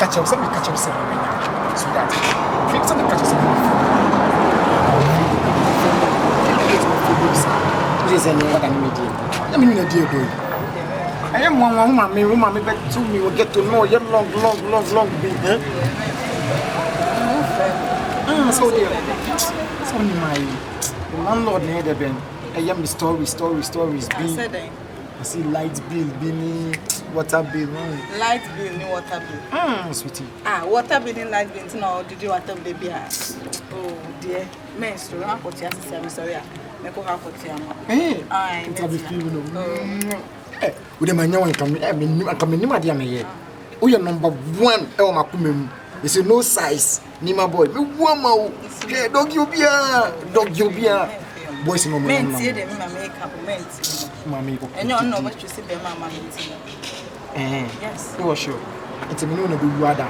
catch up, some catch up, so that fix on the catch up. This is any other media. I mean, a dear boy. I am one woman, me back to me will get to know your long beat. So dear. So my landlord near the ben. I am stories be. I see light bill, being water bill. Light bill, no water bill. Sweetie. Water bill in light bill. No, did you water baby? Oh dear, man, so I'm sorry. Make her for Hey, I be feeling. With the man, you come in, here. We are number 1. Oh, my kumem. It's a no size. Nima boy. Me woman. Dog you be a boys no man. See them, make compliments. Mammy, and you know what you see, Mamma. Yes, for sure. It's a minute of water.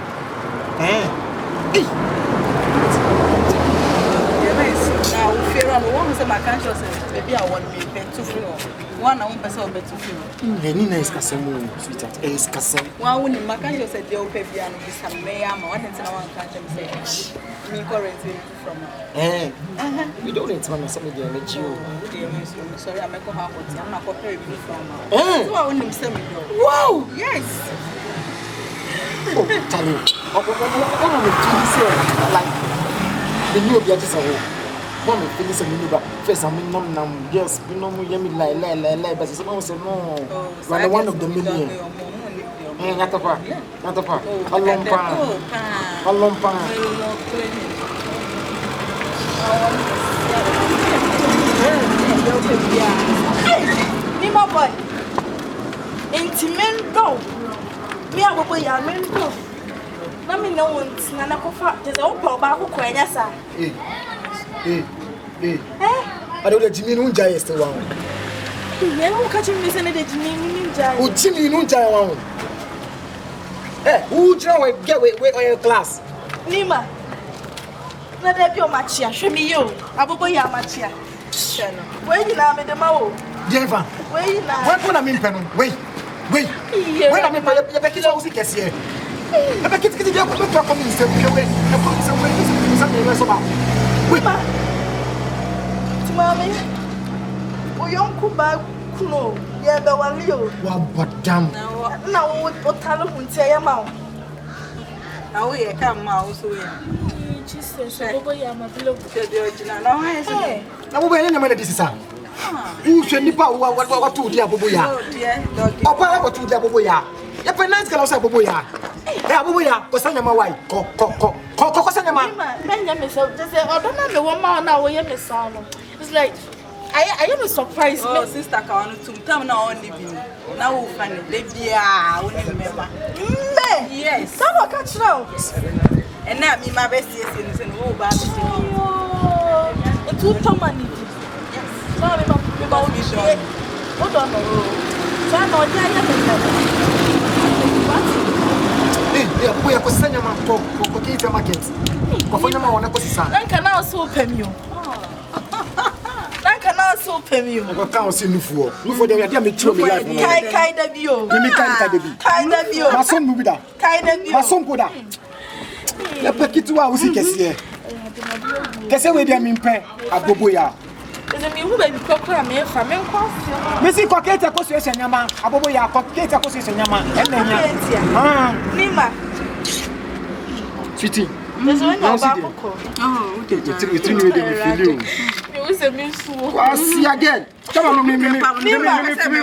Now, fear on one of my conscious, maybe I want me to feel. One I won't person better to feel. Nina is Cassamo, sweetheart. Is Cassam. One when my conscious said, you'll pay piano with some mayam, one and one can't say, me correctly from. We don't want somebody to let you. Sorry, I'm not prepared from. So I wouldn't send me. Wow, yes. Oh, tell you. What are we doing? Like, the new objects are. Mommy, finish a minute, but first I'm in yes, we know me lie, but someone said no. But one of the million. Not a part. A long pan. Nima boy. Intimento. Me a boy ya mento. Na me no want na kofa. Just o pa ba ko kwanya sa. I don't let Jimmy Nunja yesterday. Yeah, who catching me saying that Jimmy Nunja? Who Jimmy Nunja? Who try to get away class? Nima. Na de bio machia, hwe me yo. Abobo ya machia. Where you na me de ma wo? Jennifer. Where you na? When I'm in pen. Wait. When I'm in pen, you back is also guess here. I back it you come to come in say we. I come say we something so bad. Wait. Mami. O yon kuba kuno. Ye be wali yo. Wa badam. Na wo otalo huntia ya ma. Na wo ye ka ma wo so ye. Jesus, bobo ya ma bilo. The original. Na wo ye so. Na wo be nyama na this is who should nipa what to dia bobo ya. Oh dear, dog. Opa what to dia bobo ya. Ya penance kala say bobo ya. Bobo ya, ko sanya ma wai. Ko sanya ma. Menya me so just say odona me wo ma na wo ye me sa no. It's like I am surprised. Oh, sister Kawanu to come now on living. Now we find it. They be remember. Yes. Someone catch now. And now me my best yes in oh baby. Oh, it's too tomani. Yes. Sorry, me ba we sure. Hold on. So no dia ya we ko sanya ma to ko kite market. Ko fanya ma wona ko sisa. Dan kana so pemio. So pemio. I can't see Nufu. Nufu, they are me through me life. Kai da bio. Me kai da bio. My son will be there. Kai da bio. My son go da. Le pekitu wa usi kesi. Kesi we dia mi mpe abobo ya. Eze mi hu ba bi kokora me fa me nkwa. Me si kokete ko so esenyama abobo ya kokete ko so esenyama. Nima. Sweetie. There's one about Boko. Oh, okay. You feel you. You say me so. See again. Come on, me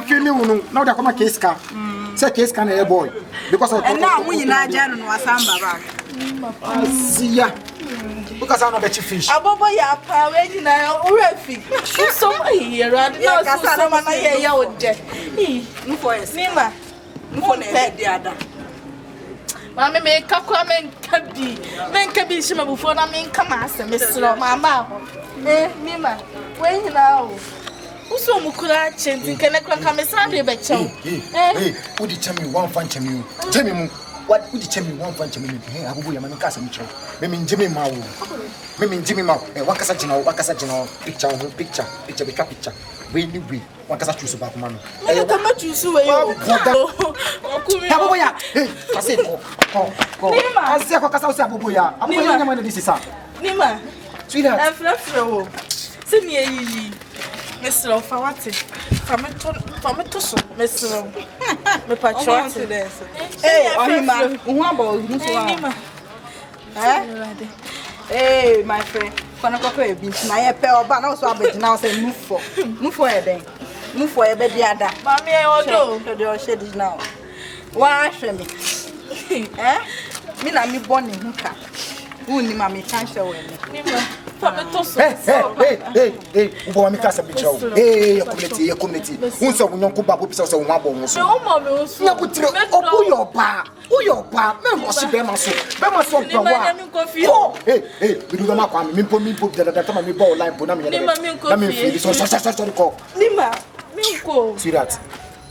feel you. Now that come case car. Say case car na boy. Because of and now we na janu no asamba back. See ya. Because I know the fish. Abobo ya pa we na orefi. So here and now so man ya oje. No for yes. Nima. No for na the other. Mama me kakwa men kabi shima before na men kama asem sro mama mima we nyina o uso mukura chenti kene kwa kama sande be chew udi chemi one fan chemi chemi mu what udi chemi one fan chemi abubu ya manka asem chew me njimi mawo wakasa jina picture be picture we ni we one can choose back man. I come to you way. Aboboya. Hey, I say go. I say ko kasa aboboya. Aboboya na man this is sir. Nima. Sweetheart. I'm flat. See me yi. Mr. Fawati. Fameto so. Mr. Me patron today. Hey, Ohima. Uhabo, Nima. Hey, my friend. Kwana koko e bi na ye pe oba na so abegina say nufo e den. Nufo e be dia da. Mami e odo. So dey shade now. Wa hwe me. Me na me born in huka. Uni ma me kan hwe we me. Nima. Fameto so. Hey, ubo wa mi kasa bi chawo. Hey, community. Unso wonko ba bo bisa so won abo won so. Me o mo me o so. Na butire obu yo pa. Uyo pa, me mo si be ma so kwa wa. Oh, hey, we do ma kwa me mpo da tama me ball line po na me yele. Na me fi so ko. Nima, me ko. Sweetheart.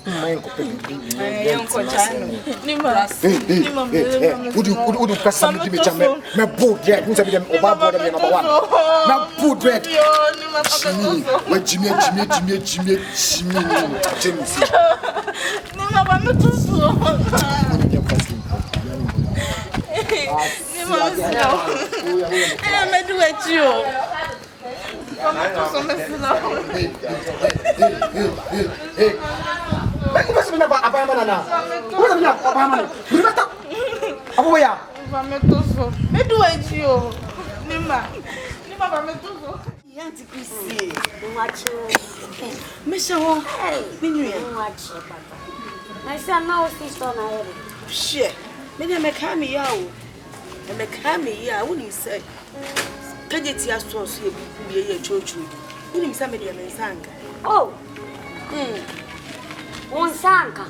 Nko pe. Nko chano. Nima. Udu pressa me give me me bold red. Unsa be dem oba board dem number 1. Na bold red. Nima we Jimmy. Nima ba me to so. Me do it you. Oh. Wonsanka.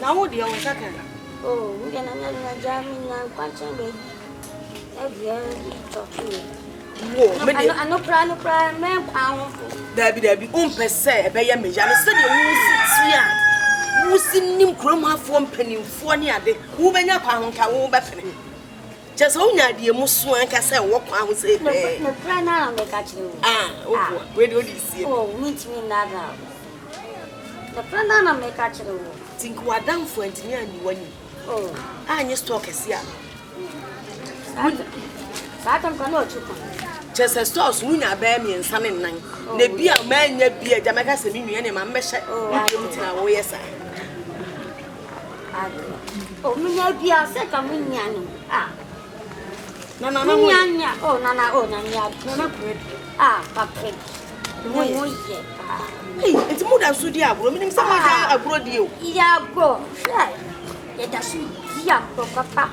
Na wo dia wonsaka. Oh, we na jami na kwanche be. Wo, me dey. Ano pra me ahun. Dabi, umpese e be ye meja. Me se de wo sitia. Wo sinim kromafo mpanimfo ne ade. Wo benya kwa ahun ka wo be fene. Just how you are most one can say, walk out say, no, plan on the catching. Where do you see? Oh, meet me now. The plan on the catching. Think what down for it near you. Oh, I just talk as ya. Saturn cannot. Just as stores win a bear me and sun and nine. They be a man, yet be a Jamaica Seminian and my measure. Oh, I don't know. Yes, oh, me be a second minion. No. Oh, Nana. Papi. Hey, it's more than so dear. Women, some I brought you. Yeah, go. Let us see. Yeah, Papa.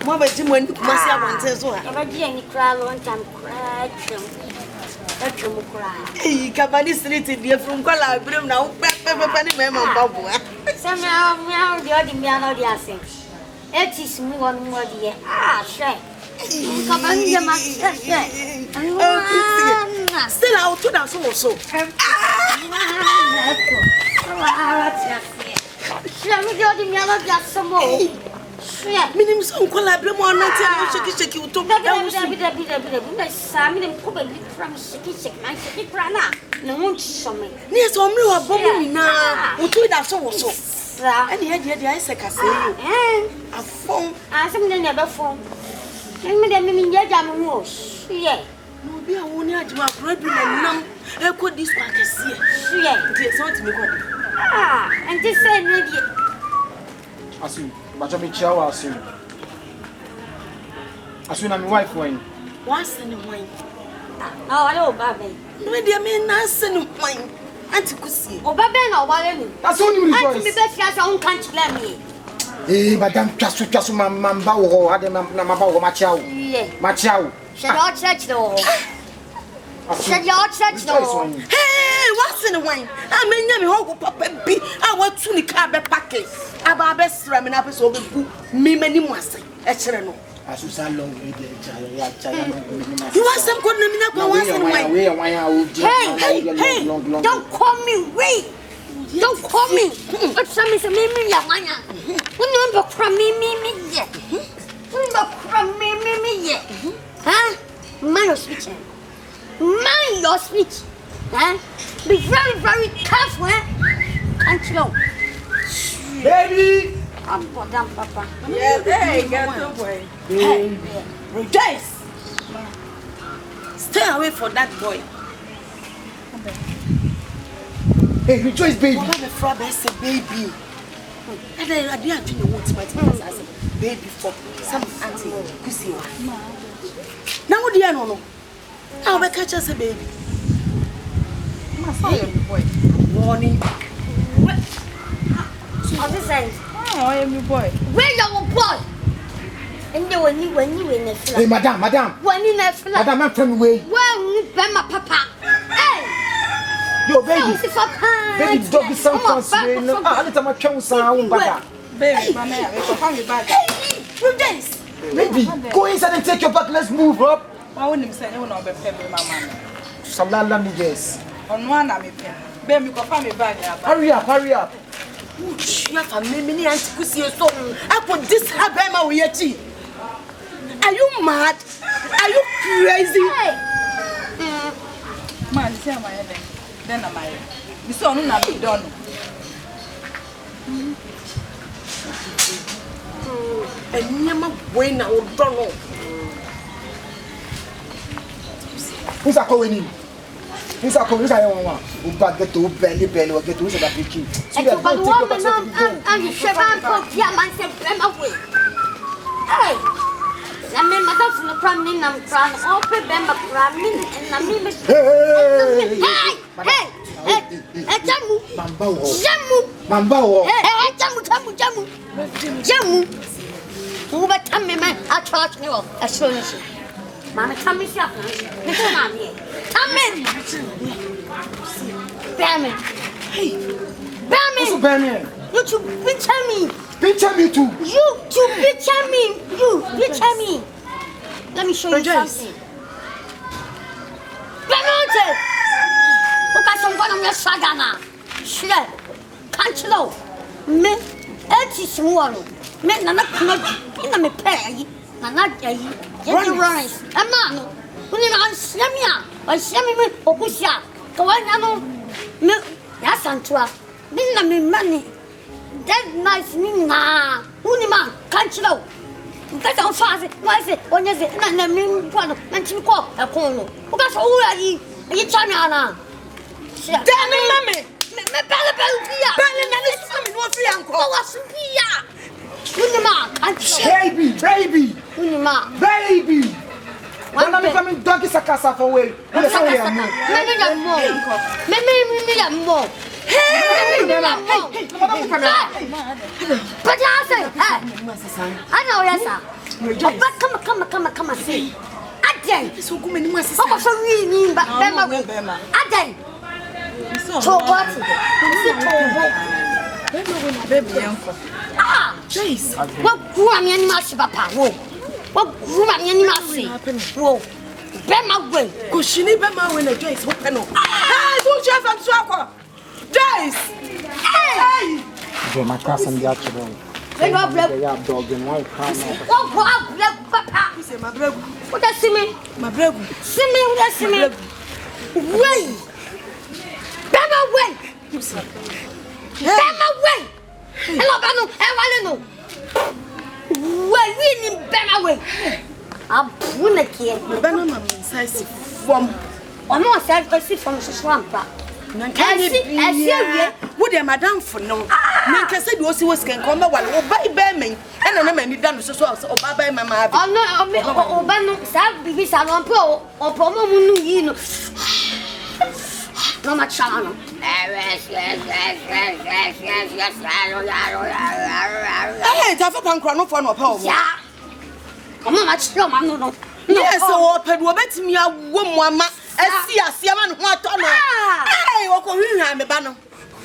Mother Jim went to myself and says, oh, I didn't cry one time. Cry. That's your cry. Hey, Cabani Street, dear from Kuala, bring now, Penny Mamma Babu. Somehow, the other man of the assent. It is more dear. Shay. Still out to that also. Minim some collaborate more than shake you to yes, only a bomb now. Who told us also? And yet, I say, I say, a phone. I something never phone. And me, then, yet, I'm worse. Yeah. No, be a one year to a bread and numb. I could this one see. Yeah, it's not me. And this said, maybe. I see, but I'm a chow. I see, I'm wife wine. Once in a wine. Oh, I know, Babby. No, dear man, I send wine. Auntie could see. Oh, Babby, no, why? That's only the best as own country, let me. Eh, madame, just my mamba or had a mamba or Machao. Shall your church door? Shall your church door? Hey, what's in the wine? I mean, you papa be. I want to the car packet. About best ramen up is over me many months. Excellent. As you say, long you want some good name once in a while. Hey, don't call me wait. Don't call me. But some is a mimi, Yamana. Remember from me, yet. Remember from me, yet. Huh? Mind your speech. Mind your speech. Eh? Be very, very careful, eh? Can't you know? Baby! I'm for them, Papa. Yeah, there you go, boy. Hey, Rejoice. Stay away from that boy. Hey, Rejoice, baby. Mama, my friend, say baby. And then I didn't think you want my baby for some auntie Kusi. Now what do you know? How we catch us a baby? Boy. Warning. I'm just saying. Oh, I am your boy. Where your boy? And you when you in the Hey, madam. when you in the flat. Madam, I'm from away. When you bend my papa. Hey! Yo, baby. Baby, dog is some concern. Ah, let me try some bada. Baby, my man, we can me back. Hey, Prudence. Baby, go inside and take your bag. Let's move up. I wouldn't say you will not be paying my man. Salala me yes. On one, I'm a pen. Baby, you can me back. Hurry up. You have a mini auntie Kusi so. I put this habema with your tea. Are you mad? Are you crazy? Hey. Man, see my head. Then am I. You saw no na be done. And never when I would don't know. Who's a calling? Who's a calling? Who's a one? Who back get to belly or get to the picture? And you got woman and you shall put your man said, I'm away. Hey. I mean, my daughter, the prime minister, I'm trying to open them a prime minister, and I mean, hey, Mamba. Jamu. Who but tell me, man, I charge me off as soon as you. Mamma, come me, come in. Bammy. Hey, Bammy. You to picture me. Picture me too. You to picture me. You picture me. Let me show you something. Bammy. Look at some one of your sagana. Shred. Can't you know? Me, it is one. Me, Nana, in a pay. Nana, you rise. A man. When you are Samia, or Sammy, or Busia. Go on, me, yes, Antua. Didn't me money. That nice me na. Unima, can't you know? Get on fast. Why is it? When is it? And I mean, one, and you call a corner. Who got all are you? You China. Damn it, Mammy. Me Bella Bella. Bella, and this woman was free uncle. What's here? Unima, Baby. Unima. Baby. When I'm coming, dog is a casa for way. Hey! But I say, I know, yes, sir. Come and see. Aden. So good many masses. Oh, so really, but Aden. So what? Baby, uncle. Ah, jeez. What grew on any mass, Papa? What grew on any mass? Whoa. Bema way. Kushini Bema when a Joyce will panel. Hey, don't you have Swako? Joyce! Hey! My cousin got you. They got black dog and white car. Oh, black papa. My brother. What does see me? My brother. See me, what does see me? Way. Bema way. Bema way. Hello, Bano. Hello, way. We need Bema way. I'm pulling here. Banana size from. I'm not saying I see from the swamp. I see. Would a madam for no? Nanka said you was can come while by Bearman, and I never done so or by my mother. Oh, no, Bano, Sam, because I don't pro or promo, you know. No much channel. Yes. Hey, Tafa Crown for no power. Yeah. I'm not sure, no. Yes, so Pedwabet me a woman, and see a Siaman what on. Hey, what can you have a banner?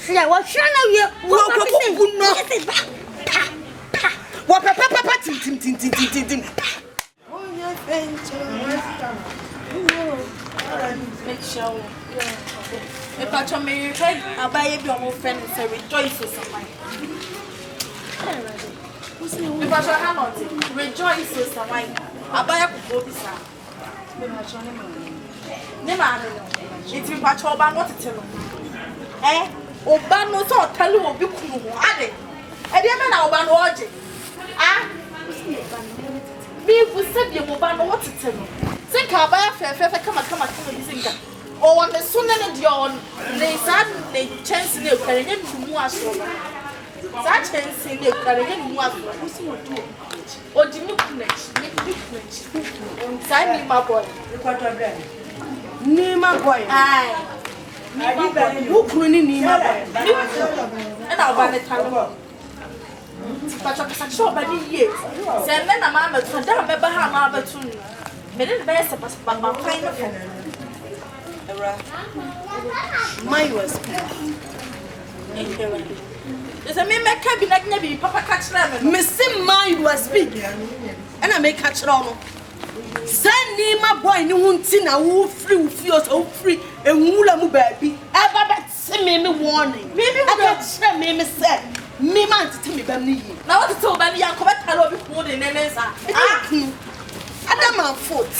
Yeah, what channel you? What papa tin. Oh, yeah, Make sure. If I told me you can, I'll buy you your friend and say rejoice or something. If I show Hamilton, rejoice or something. I'll buy a book. Never, It's in Pachoba, what to tell. Eh? Obano so tell you what you could ade. I didn't know about watching. Ah? Me will send you Obano what to tell you. Think about fair come and sing. Oh, on the sooner than your they suddenly chance in the Caribbean to Moasso. Such chance in the Caribbean Moasso. Or do you sign me, my boy? Nima boy. Aye. Who couldn't Nima boy? And I'll buy the time. But I'm sure by the years. Send men a mamma to damn a Bahama to me. Made it best of my kind of My was. There's a man cabinet, maybe Papa catch them. Missing my was big. And I may catch it on. Send Nima boy, no one tina who free feels so free and Mula Mubaby. Ever send me warning. Maybe I got send me said. Me man to me Bamni. Now what to tell Benny and come back before the names are. Adam foot.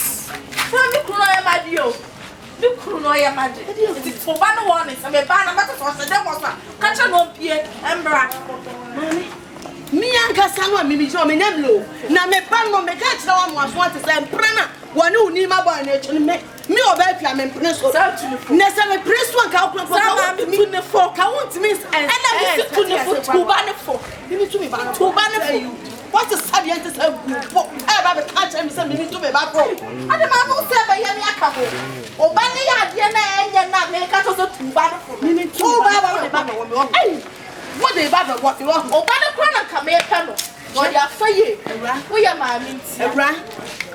Tell me, Kunoya Madio. Look, Kunoya Madio. It's for one warning. I'm a banner matter for the demonstration. Catch a no Pierre and Brack. Me and Cassandra, Mimi, me neblo. Now, me pan me catch no one was want to say, Prana, one who need my boy nature me or baby, I'm in Prince. Nessa, me Prince one cow, me the fork. I want to miss and I was to banner for. You need to be banner for banner for you. What's the subject is a good I catch him some minute to be back home. I don't know, say by Yamaka. Oh, Banny, and not make us also to banner for me. Two banner. What they bother what you want? Oh, banner crown come here, panel. What you are for you? We are mammy.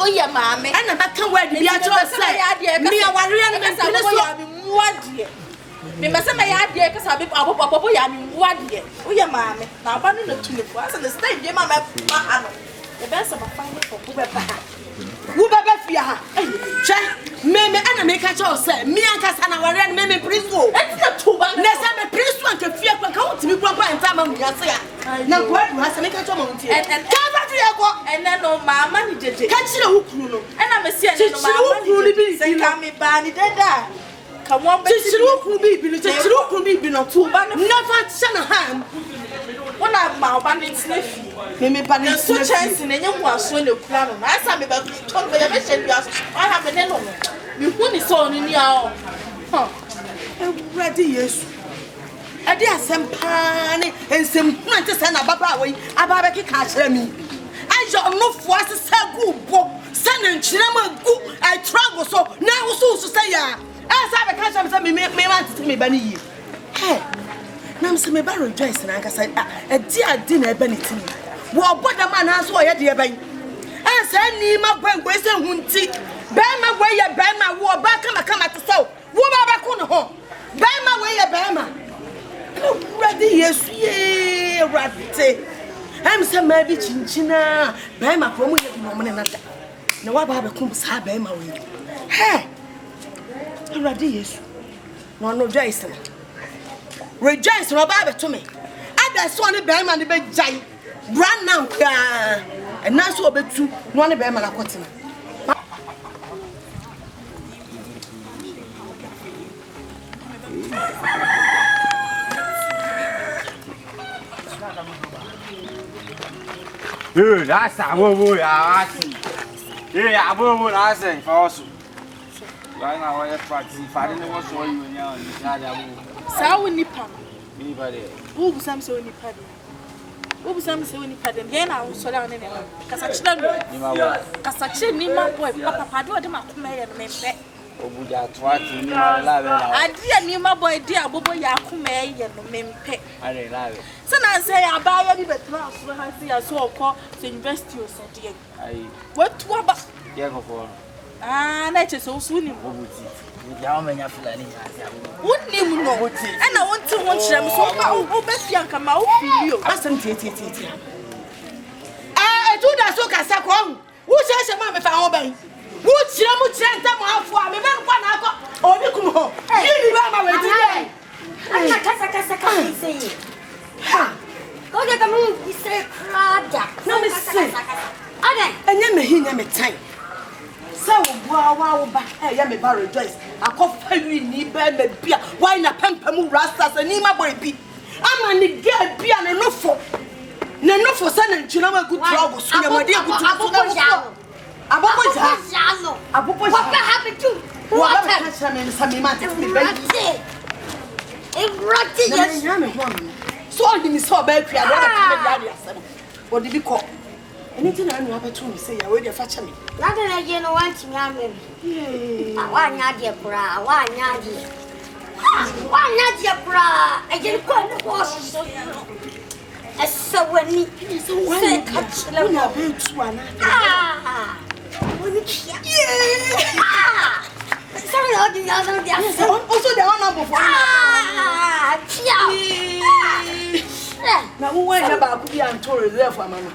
Oh, yeah, mammy. And I can't wear the actual say. Me, I want to read me must say my idea because I be Papa Yam, what year? We are mammy. Now, banner the 24 and the state, dear mamma. The best of a final for who Bafia. Maybe and I make a choice. Me and Cassandra were in Mammy Prince. That's not too bad. Let's have a Prince one to fear for count to be proper and time on the now, what has to make a trouble and then no mamma did catch you. And I'm a serious no me banny dead. Come on, but you could be not too bad. Never Shanahan. One of my bandit sniffy. Maybe banning so chance in a young one soon the plan. I saw me about talk by a mission. I have an enemy. You put it on in your ready, yes. I dare some panny and some planters and a babaway. A barbecue catch me. I shall not force a cell good, send and chilama good. I travel so now so say ya. As I catch them, me want to me Benny. Hey. Nam se me ba rejoice na aka say a dia dinner benity wo boda man aso o ye de ban an sa ni ma ban gwe se hunti ban ma gwe ye ban ma wo ba kama to so wo ba ko no ho ban ma we ye ban ma ready yesu ye rate am se ma bi chinchina ban ma ko mu ye no mo ne nada na wa ba ko sa ban ma we hey ready yesu no rejoice na rejoice no ba to me ada so ne be ma ne be jai brand now and now so obetu no ne be ma na kotina that's a wo ya yeah wo na say false right now I practice fighting no so you nya Saw nipa. Anybody? Who was some so nipa? Who was some so nipa? Then I was so down in the Casachi, Nima boy, Papa, do them up to me and me. Obuja twati ni ma love na. I dear Nima boy, dear Bobo Yakume and me pay. I dey love. So I say I buy any better so I see a so call to invest you said again. Ai. What to about? Yeah for. Ah, that is so soon. Obuti. Ya o menya fulani ya. What name no? And I want to watch them so oh best yanka ma o feel you. Asem tie. Do that so kasa ko. Who say ma me fa ho ban? Who chira mu chira ntam afo a me ban kwa na akọ. Obi kum ho. Yi ba ma we ti dey. Ana kasa say. Ha. Go get the moon, you say prada. No me say. Ade. Enye me hi nya me tan. Say wo bua wa wo ba. Eh ya me ba rejoice. akɔfa wi ni ba ma bia why na pempa mu rastas ani ma boy bi ama ni girl bia ne nofo sa na nchina ma gutu ago so ya made gutu aboko jalo what happened to what happened to me man so all the so ba kwa do na come dia asem what did you call anything na anu abeto me say ya we dey facha me na de je no want me am wa nya de kura wa nya de kura e je ko ko so esawani so when catch na betu ana woni kia sorry all the other dia also the one number for kia na wo we na ba ku bi an to reserve amano bi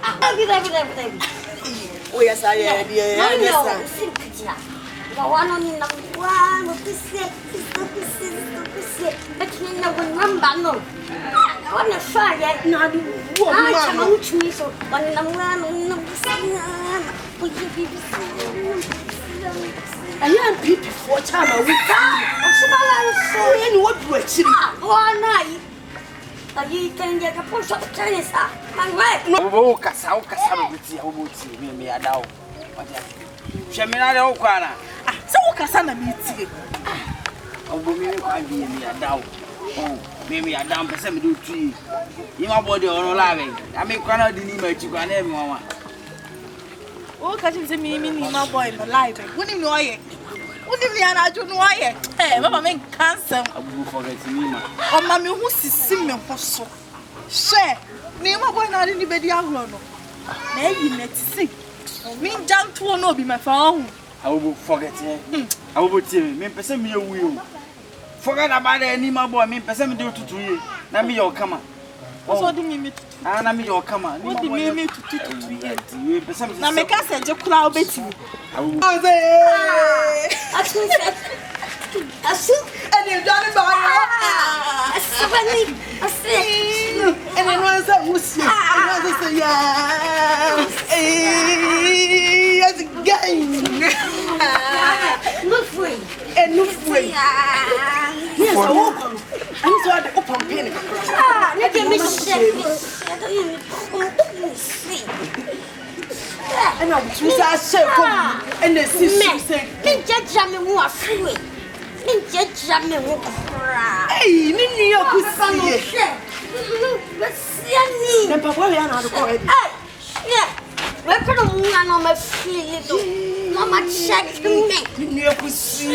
o yes I yes sir ga wano ni na wano kise lakini na namba no wana fire na du wo ma chama uchumi so wana mwana na busina bibi ayan pipi for chama we asubala so any what do achieve wana ayi kanje ka poso tsanisa mangwe no kasa no biti ya oboti me adawo Shemina de okwana se wo kasa na me tie obo me kwa bi me adawo me adam pese me do tui yima body ono la be ami kwana di ni ma chi kwana e me mama o ka chi se mi ni ma boy no live woni mi oye woni mi ana ju no oye mama me cancel abu forget me ma o ma me hu sisi me ho so she ni ma boy na ni be di ahuro no na yi na tisi mi janto no bi me fa ho abu forget abu tie me pese me ewu yo forget about any ma boy me pese me do tutu ye na me yo kama so di mi tutu na me yo kama wo di mi tutu ye pese me na me ka se je kura obeti abu asu and Johnny ba asubani and then one say wusi and one say yes again look free and no free yes I walk on I'm so the open pen look at me see and I'm choose I say come and the sister say me jaja me mu afue me jaja me mu kra hey ni ni yo kusi Basiani. then papa we na ko e Yeah. We could have no my feel no my check me. ni yo kusi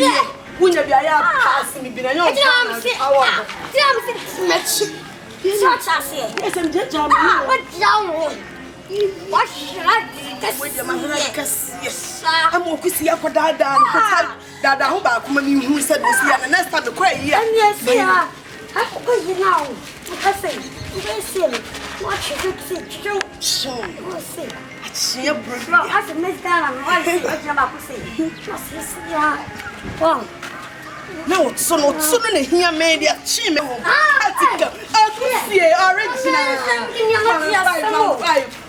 wunya bia ya pass me bi na yo Damn it. Such as here. yes I'm just jam What down? What should I do? we dey mahara yes I'm okusi akoda dada ho ba kuma mi hu se do si ya next time ko yi ya Yes, yeah. How could you now? I say, you see me. What should you see? Go see. Achia bro No, I said, Miss Dana, I see what you're about to say. What's yeah. Well, no so na hia media chi me ho article akusi original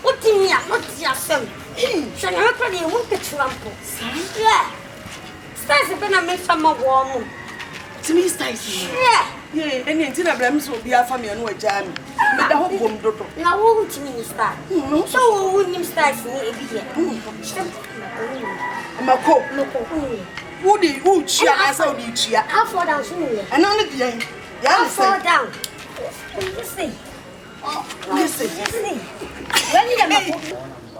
what do you mean? What's your son? So you're pretty want to trample. Yeah. Stars been a make some warm. to me style Yeah. yeah any ntina bram so bia fa me no agya me me da ho bom dodo Now, what would you mean, star? no So, who would you start for me? mako Look, wo di wo chia na sa wo di chia I'll fall down soon. and only bien ya I'll na fall say down. You see. listen You see. When you get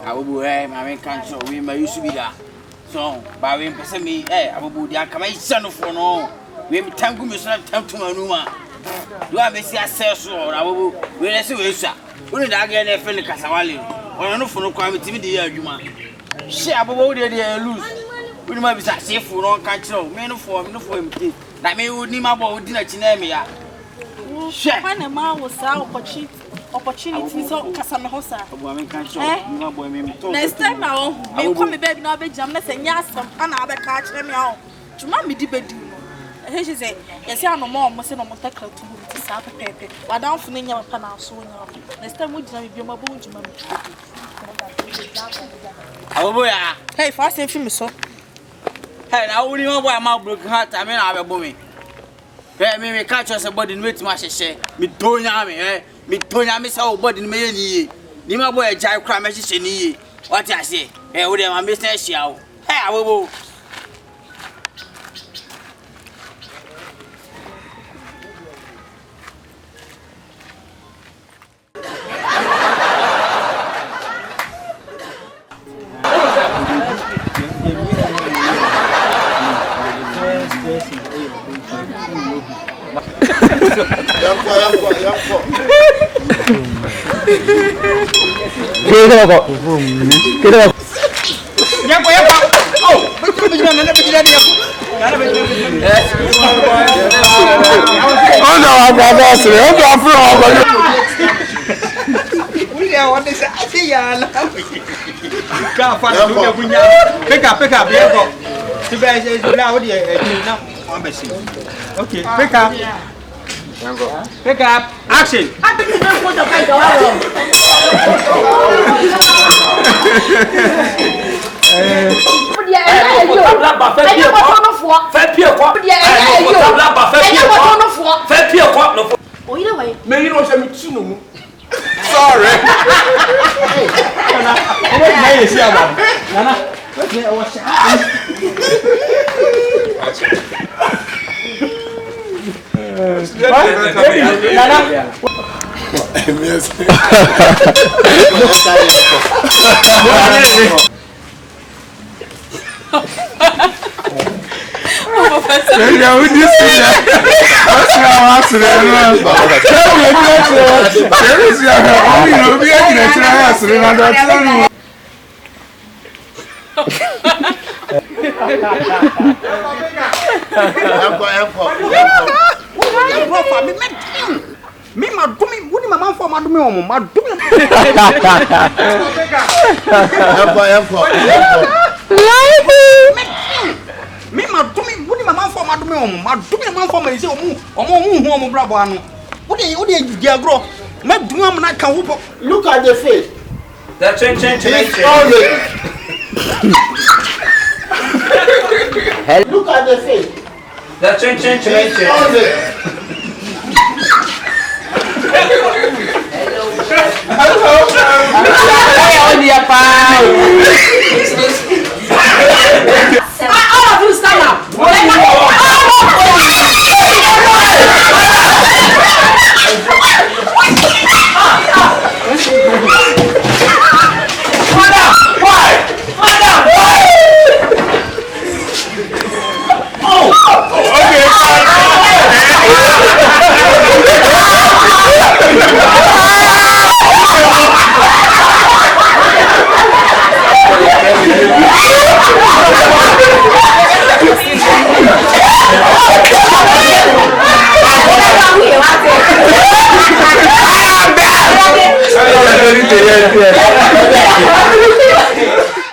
abu ma me kan so we ma yusu bi da so ba we pese me abu dia kama isa no fo no we tangu me so tantu manuma do a me si access so abu we le se we sua uni da ga na fe ni kasawale ono no fo no kwa me timi de ya adwuma she abu wo de lose uni ma bi sa sefu no kan kiro me no fo me na me uni ma bo odi na chi na me ya she when a man was opportunity so kasa me ho sa abu ma me kan so no boy me to next time I won't me come baby na be jam na say nyasam ana abeka kire me aho tuma me di bedi no he say yes ya no mo say no mo takra to mu ti sa pepepe wadan fu ne nya pa na so nya next time mo jina me bi mo bo juma me abu ya hey fast and film so Hey, now only one boy my broken heart. I mean, I have a boy. Hey, me catch us a body in which my share. Me tonya me, eh? Me tonya me so body in me. Ni my boy Jai cry me she. What I say? Hey, what am I missing? Show. Hey, I will. Okay, pick up. Pick up. Action. Sorry. Me ma do me, woni mama for ma do me omo, ma do me. Me ma do me, woni mama for ma do me omo, ma do me mama for ma ise omo hu omo brabo anu. Wodi di agro, ma do me am na kan wo. Look at the face. That change. Look at the face. That change. All of you stand up. Yeah.